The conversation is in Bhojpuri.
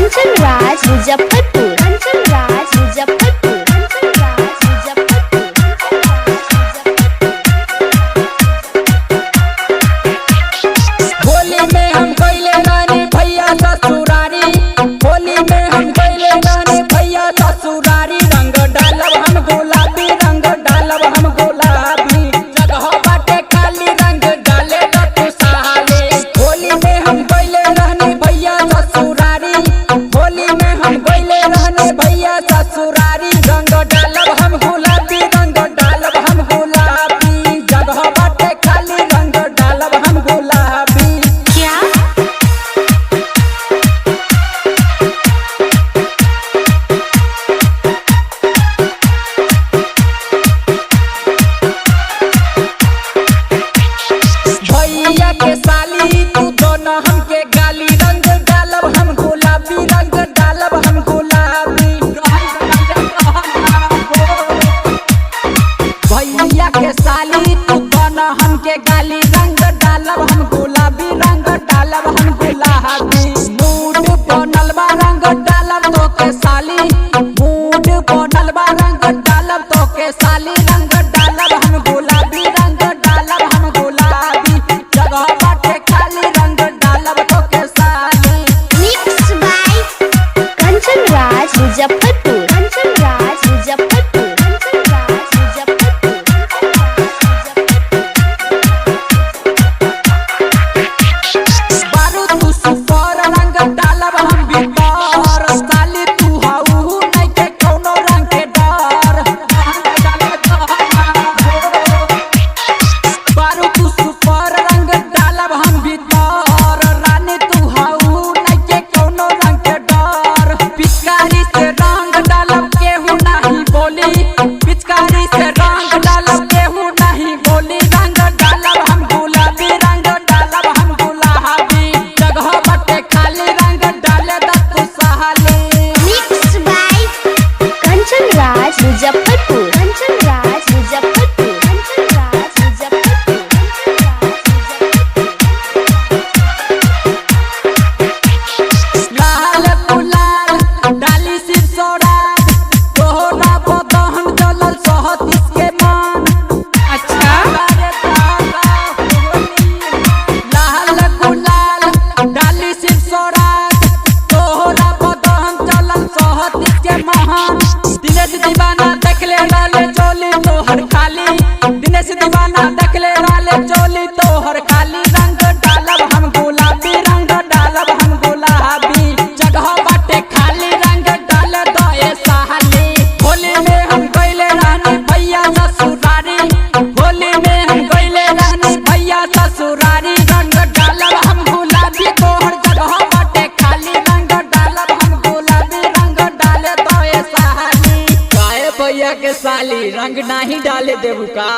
कंचन राज मुजफ्फरपुर, कंचन राज मुजफ्फरपुर, कंचन राज मुजफ्फरपुर। होली में हम गइले नानी भैया ससुरारी, होली में हम गइले नानी भैया ससुरारी। रंग डालब हम गुलाबी, रंग डालब हम गुलाबी। जगह बाटे खाली रंग डाले तू सहाले। होली में हम गइले रहनी भैया ससुरारी, होली में हम गइले रहनी भैया ससुरारी। रंग डालब हम गुलाबी, रंग डालब हम गुलाबी। जगह बाटे खाली रंग डालब हम गुलाबी। क्या भैया के साली तू दोनों हमके गाली। रंग डालब हम गुलाबी, रंग डालब हम गुलाबी। भैया के साली तू दोनों हमके गाली। रंग डालब हम गुलाबी, रंग डालब हम गुलाबी। मूड बनल बा रंग डालब तो के साली, मूड बनल बा रंग डालब तो के साली। रंग डालब हम गुलाबी, रंग डालब हम गुलाबी। जगह बाटे खाली रंग डालब तो के साली। Mix by Kanchan Raj Muzaffarpur, Kanchan Raj Muzaffarpur, Kanchan Raj Muzaffarpur. बारू तू सुपर रंग डालब हम भीतर। साली तू हाउ नहीं के कौनो रंग के डर। बारू तू सुपर रंग डालब हम भीतर। रानी तू हाउ नहीं के कौनो रंग के डर। पिचकारी से रंग डालब केहू नहीं बोली, पिचकारी से रंग डालब केहू नहीं बोली। रंग डालब हम गुलाबी, रंग डालब हम गुलाबी। जगह बटे खाली रंग डाले तू सहाली। मिक्स बाय कंचन राज मुजफ्फरपुर, कंचन राज मुजफ्फरपुर, कंचन राज मुजफ्फरपुर, लाल गुलाल डाली सिर सोराग। तोहरा बदहन जलल सहत इसके मान। अच्छा लाल गुलाल डाली सिर सोराग। तोहरा बदहन जलल सहत इसके महान। दिनेश दीवाना देखले वाले चोली तोहर खाली, दिनेश दीवाना देखले वाले चोली तोहर खाली। रंग डालब हम गुलाबी, रंग डालब हम गुलाबी। जगह बाटे खाली रंग डाले दो ए सहाली। होली में हम गइले रहनी भैया ससुरारी, होली में हम गइले रहनी भैया ससुरारी। रंग डालब हम गुलाबी, तोहर जगह बाटे खाली। रंग डालब हम गुलाबी, रंग डाले दो ए सहाली। काहे भैया के साली रंग नहीं डाले देबू का?